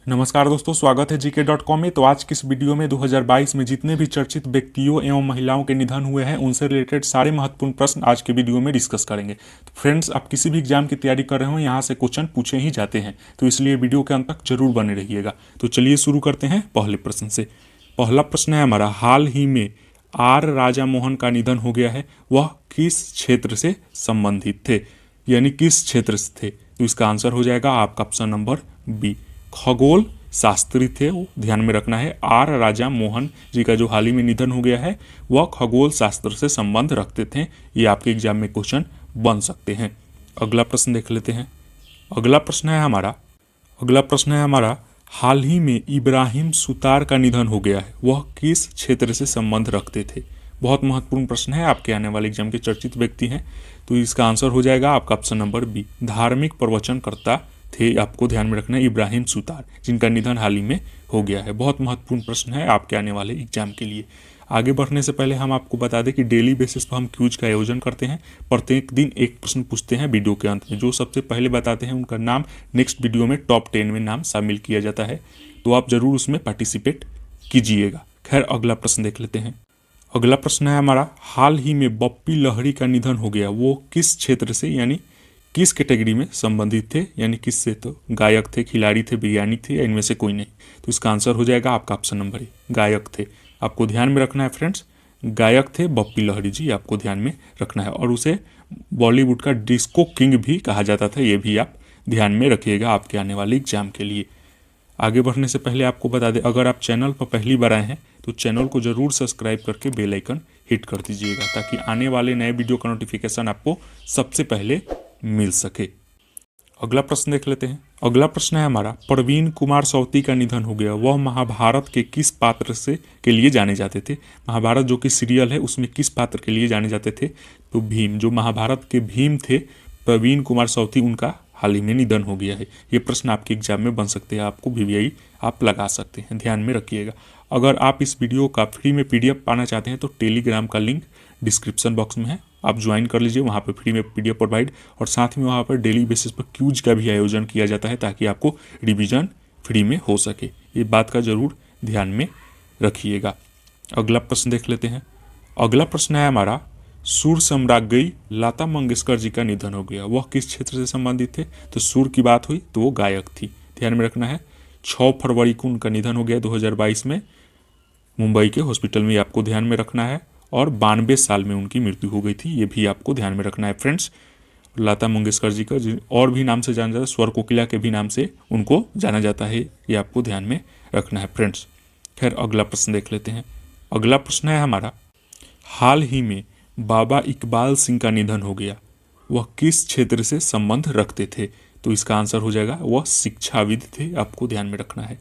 नमस्कार दोस्तों, स्वागत है GK.com में। तो आज की इस वीडियो में 2022 में जितने भी चर्चित व्यक्तियों एवं महिलाओं के निधन हुए हैं उनसे रिलेटेड सारे महत्वपूर्ण प्रश्न आज के वीडियो में डिस्कस करेंगे। तो फ्रेंड्स, आप किसी भी एग्जाम की तैयारी कर रहे हो, यहाँ से क्वेश्चन पूछे ही जाते हैं, तो इसलिए वीडियो के अंत तक जरूर बने रहिएगा। तो चलिए शुरू करते हैं पहले प्रश्न से। पहला प्रश्न है हमारा, हाल ही में आर राजा मोहन का निधन हो गया है, वह किस क्षेत्र से संबंधित थे, यानी किस क्षेत्र से थे? तो इसका आंसर हो जाएगा आपका ऑप्शन नंबर बी, खगोल शास्त्री थे। वो ध्यान में रखना है, आर राजा मोहन जी का जो हाल ही में निधन हो गया है वह खगोल शास्त्र से संबंध रखते थे। ये आपके एग्जाम में क्वेश्चन बन सकते हैं। अगला प्रश्न देख लेते हैं। अगला प्रश्न है हमारा, हाल ही में इब्राहिम सुतार का निधन हो गया है, वह किस क्षेत्र से संबंध रखते थे? बहुत महत्वपूर्ण प्रश्न है, आपके आने वाले एग्जाम के चर्चित व्यक्ति हैं। तो इसका आंसर हो जाएगा आपका ऑप्शन नंबर बी, धार्मिक प्रवचनकर्ता थे। आपको ध्यान में रखना है इब्राहिम सुतार, जिनका निधन हाल ही में हो गया है। बहुत महत्वपूर्ण प्रश्न है आपके आने वाले एग्जाम के लिए। आगे बढ़ने से पहले हम आपको बता दें कि डेली बेसिस पर हम क्यूज का आयोजन करते हैं। प्रत्येक दिन एक प्रश्न पूछते हैं वीडियो के अंत में। जो सबसे पहले बताते हैं उनका नाम नेक्स्ट वीडियो में टॉप 10 में नाम शामिल किया जाता है, तो आप जरूर उसमें पार्टिसिपेट कीजिएगा। खैर, अगला प्रश्न देख लेते हैं। अगला प्रश्न है हमारा, हाल ही में बप्पी लहरी का निधन हो गया, वो किस क्षेत्र से यानी किस कैटेगरी में संबंधित थे, यानी किससे? तो गायक थे, खिलाड़ी थे, विज्ञानी थे, या इनमें से कोई नहीं? तो इसका आंसर हो जाएगा आपका ऑप्शन नंबर ए, गायक थे। आपको ध्यान में रखना है फ्रेंड्स, गायक थे बप्पी लहरी जी, आपको ध्यान में रखना है। और उसे बॉलीवुड का डिस्को किंग भी कहा जाता था, ये भी आप ध्यान में रखिएगा आपके आने वाले एग्जाम के लिए। आगे बढ़ने से पहले आपको बता दें, अगर आप चैनल पर पहली बार आए हैं तो चैनल को जरूर सब्सक्राइब करके बेल आइकन हिट कर दीजिएगा, ताकि आने वाले नए वीडियो का नोटिफिकेशन आपको सबसे पहले मिल सके। अगला प्रश्न देख लेते हैं। अगला प्रश्न है हमारा, प्रवीण कुमार सौती का निधन हो गया, वह महाभारत के किस पात्र से के लिए जाने जाते थे? महाभारत जो कि सीरियल है उसमें किस पात्र के लिए जाने जाते थे? तो भीम, जो महाभारत के भीम थे प्रवीण कुमार सौती, उनका हाल ही में निधन हो गया है। ये प्रश्न आपके एग्जाम में बन सकते हैं, आपको वीवीआई आप लगा सकते हैं, ध्यान में रखिएगा। अगर आप इस वीडियो का फ्री में पीडीएफ पाना चाहते हैं तो टेलीग्राम का लिंक डिस्क्रिप्शन बॉक्स में है, आप ज्वाइन कर लीजिए। वहाँ पे फ्री में पीडीएफ प्रोवाइड, और साथ में वहाँ पर डेली बेसिस पर क्यूज का भी आयोजन किया जाता है, ताकि आपको रिवीजन फ्री में हो सके। ये बात का जरूर ध्यान में रखिएगा। अगला प्रश्न देख लेते हैं। अगला प्रश्न है हमारा, सुर सम्राज्ञी लता मंगेशकर जी का निधन हो गया, वह किस क्षेत्र से संबंधित थे? तो सुर की बात हुई तो वो गायक थी, ध्यान में रखना है। 6 फरवरी को उनका निधन हो गया 2022 में, मुंबई के हॉस्पिटल में, आपको ध्यान में रखना है। और 92 साल में उनकी मृत्यु हो गई थी, ये भी आपको ध्यान में रखना है फ्रेंड्स। लता मंगेशकर जी का और भी नाम से जाना जाता है, स्वर कोकिला के भी नाम से उनको जाना जाता है, ये आपको ध्यान में रखना है फ्रेंड्स। खैर, अगला प्रश्न देख लेते हैं। अगला प्रश्न है हमारा, हाल ही में बाबा इकबाल सिंह का निधन हो गया, वह किस क्षेत्र से संबंध रखते थे? तो इसका आंसर हो जाएगा वह शिक्षाविद थे, आपको ध्यान में रखना है।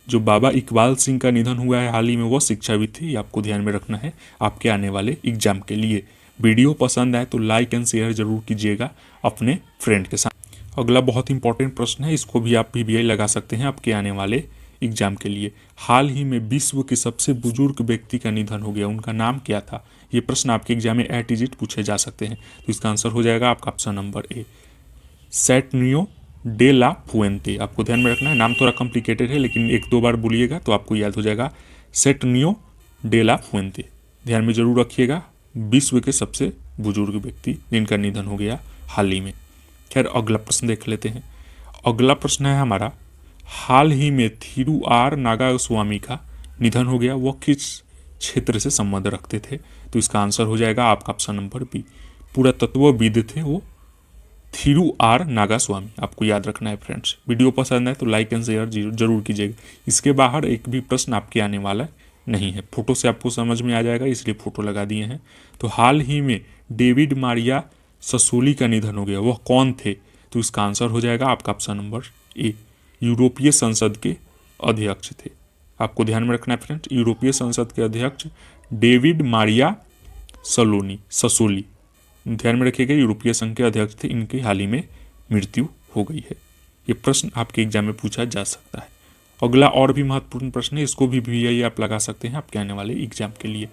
जो बाबा इकबाल सिंह का निधन हुआ है हाल ही में, वह शिक्षाविद थे, ये आपको ध्यान में रखना है आपके आने वाले एग्जाम के लिए। वीडियो पसंद आए तो लाइक एंड शेयर जरूर कीजिएगा अपने फ्रेंड के साथ। अगला बहुत इंपॉर्टेंट प्रश्न है, इसको भी आप वीवीआई लगा सकते हैं आपके आने वाले एग्जाम के लिए। हाल ही में विश्व के सबसे बुजुर्ग व्यक्ति का निधन हो गया, उनका नाम क्या था? ये प्रश्न आपके एग्जाम में एट पूछे जा सकते हैं। तो इसका आंसर हो जाएगा आपका option number A, Saturnino de la Fuente. आपको ध्यान में रखना है, नाम थोड़ा कॉम्प्लिकेटेड है, लेकिन 1-2 बार बोलिएगा तो आपको याद हो जाएगा, सैटनियो डे ला फुएंते। ध्यान में जरूर रखिएगा, विश्व के सबसे बुजुर्ग व्यक्ति जिनका निधन हो गया हाल ही में। खैर, अगला प्रश्न देख लेते हैं। अगला प्रश्न है हमारा, हाल ही में थिरू आर नागास्वामी का निधन हो गया, वह किस क्षेत्र से संबंध रखते थे? तो इसका आंसर हो जाएगा आपका ऑप्शन नंबर बी, पुरातत्वविद थे वो, थिरू आर नागास्वामी। आपको याद रखना है फ्रेंड्स। वीडियो पसंद है तो लाइक एंड शेयर जरूर कीजिएगा। इसके बाहर एक भी प्रश्न आपके आने वाला नहीं है, फोटो से आपको समझ में आ जाएगा, इसलिए फोटो लगा दिए हैं। तो हाल ही में डेविड मारिया ससोली का निधन हो गया, वह कौन थे? तो इसका आंसर हो जाएगा आपका ऑप्शन नंबर ए, यूरोपीय संसद के अध्यक्ष थे। आपको ध्यान में रखना है फ्रेंड्स, यूरोपीय संसद के अध्यक्ष डेविड मारिया ससोली, ध्यान में रखिएगा, यूरोपीय संघ के अध्यक्ष थे, इनकी हाल ही में मृत्यु हो गई है। ये प्रश्न आपके एग्जाम में पूछा जा सकता है। अगला और भी महत्वपूर्ण प्रश्न है, इसको भी वीआई आप लगा सकते हैं आपके आने वाले एग्जाम के लिए।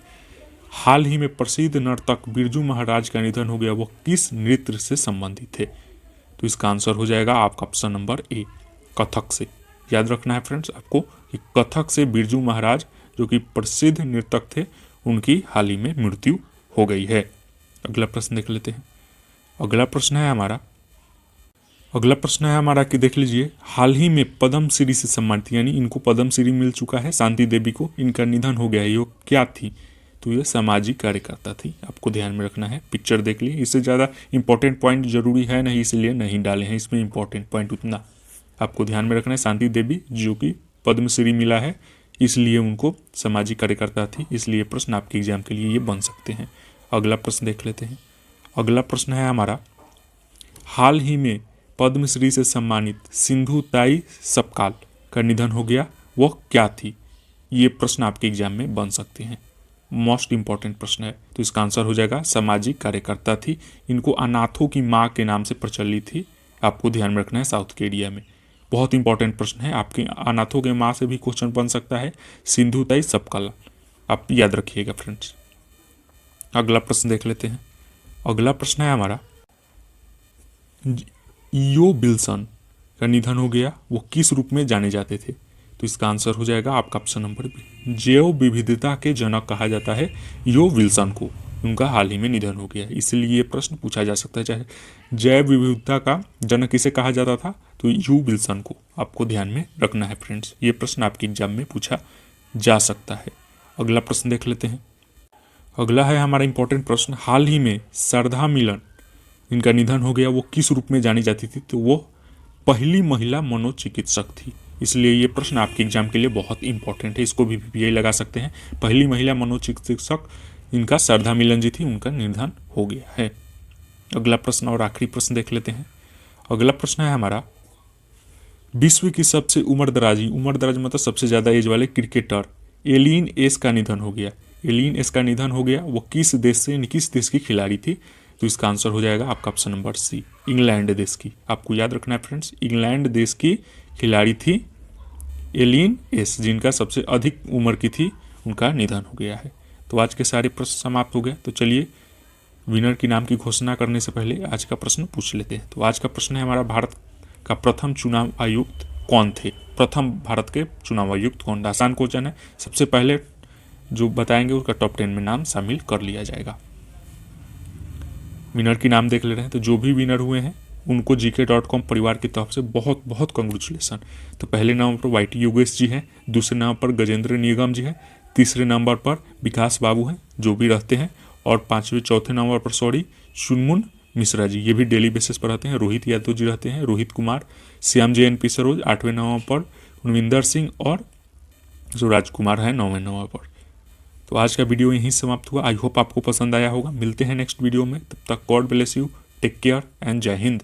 हाल ही में प्रसिद्ध नर्तक बिरजू महाराज का निधन हो गया, वो किस नृत्य से संबंधित थे? तो इसका आंसर हो जाएगा आपका ऑप्शन नंबर ए, कथक से। याद रखना है फ्रेंड्स आपको कि कथक से बिरजू महाराज जो कि प्रसिद्ध नर्तक थे, उनकी हाल ही में मृत्यु हो गई है। अगला प्रश्न देख लेते हैं। अगला प्रश्न है हमारा कि देख लीजिए, हाल ही में पद्मश्री से सम्मानित, यानी इनको पद्मश्री मिल चुका है, शांति देवी को, इनका निधन हो गया है। ये क्या थी? तो ये सामाजिक कार्यकर्ता थी, आपको ध्यान में रखना है। पिक्चर देख लिए, इससे ज़्यादा इंपॉर्टेंट पॉइंट जरूरी है नहीं, इसलिए नहीं डाले हैं इसमें इंपॉर्टेंट पॉइंट उतना। आपको ध्यान में रखना है, शांति देवी जो कि पद्मश्री मिला है, इसलिए उनको सामाजिक कार्यकर्ता थी, इसलिए प्रश्न आपके एग्जाम के लिए ये बन सकते हैं। अगला प्रश्न देख लेते हैं। अगला प्रश्न है हमारा, हाल ही में पद्मश्री से सम्मानित सिंधु ताई सपकाल का निधन हो गया, वह क्या थी? ये प्रश्न आपके एग्जाम में बन सकते हैं, मोस्ट इंपॉर्टेंट प्रश्न है। तो इसका आंसर हो जाएगा सामाजिक कार्यकर्ता थी। इनको अनाथों की माँ के नाम से प्रचलित थी, आपको ध्यान में रखना है, साउथ के एरिया में। बहुत इंपॉर्टेंट प्रश्न है, आपके अनाथों के माँ से भी क्वेश्चन बन सकता है, सिंधु ताई सपकाल, आप याद रखिएगा फ्रेंड्स। अगला प्रश्न देख लेते हैं। अगला प्रश्न है हमारा, ईओ विल्सन का निधन हो गया, वो किस रूप में जाने जाते थे? तो इसका आंसर हो जाएगा आपका ऑप्शन नंबर बी, जैव विविधता के जनक कहा जाता है ईओ विल्सन को, उनका हाल ही में निधन हो गया है, इसलिए ये प्रश्न पूछा जा सकता है। चाहे जैव विविधता का जनक किसे कहा जाता था? तो ईओ विल्सन को, आपको ध्यान में रखना है फ्रेंड्स, ये प्रश्न आपके एग्जाम में पूछा जा सकता है। अगला प्रश्न देख लेते हैं। अगला है हमारा इंपॉर्टेंट प्रश्न, हाल ही में श्रद्धा मिलन, इनका निधन हो गया, वो किस रूप में जानी जाती थी? तो वो पहली महिला मनोचिकित्सक थी, इसलिए ये प्रश्न आपके एग्जाम के लिए बहुत इंपॉर्टेंट है, इसको भी यही लगा सकते हैं। पहली महिला मनोचिकित्सक इनका श्रद्धा मिलन जी थी, उनका निधन हो गया है। अगला प्रश्न और आखिरी प्रश्न देख लेते हैं। अगला प्रश्न है हमारा, विश्व की सबसे उम्रदराज मतलब सबसे ज़्यादा एज वाले क्रिकेटर एलिन एस का निधन हो गया। एलिन एस का निधन हो गया, वो किस देश की खिलाड़ी थी? तो इसका आंसर हो जाएगा आपका ऑप्शन नंबर सी, इंग्लैंड देश की। आपको याद रखना है फ्रेंड्स, इंग्लैंड देश की खिलाड़ी थी एलिन एस, जिनका सबसे अधिक उम्र की थी, उनका निधन हो गया है। तो आज के सारे प्रश्न समाप्त हो गए। तो चलिए विनर के नाम की घोषणा करने से पहले आज का प्रश्न पूछ लेते हैं। तो आज का प्रश्न है हमारा, भारत का प्रथम चुनाव आयुक्त कौन थे? प्रथम भारत के चुनाव आयुक्त कौन? आसान क्वेश्चन है, सबसे पहले जो बताएंगे उसका टॉप 10 में नाम शामिल कर लिया जाएगा। विनर की नाम देख ले रहे हैं। तो जो भी विनर हुए हैं उनको gk.com परिवार की तरफ से बहुत बहुत कंग्रेचुलेसन। तो पहले नंबर पर वाईटी योगेश जी हैं, दूसरे नंबर पर गजेंद्र निगम जी हैं, तीसरे नंबर पर विकास बाबू हैं जो भी रहते हैं, और चौथे नंबर पर चुनमुन मिश्रा जी, ये भी डेली बेसिस पर रहते हैं। रोहित यादव जी रहते हैं, Rohit Kumar, Shyam J N P Saroj 8वें नंबर पर, उनविंदर सिंह और जो राजकुमार है 9वें नंबर पर। तो आज का वीडियो यहीं समाप्त हुआ। आई होप आपको पसंद आया होगा। मिलते हैं नेक्स्ट वीडियो में, तब तक God bless you, take care and जय हिंद।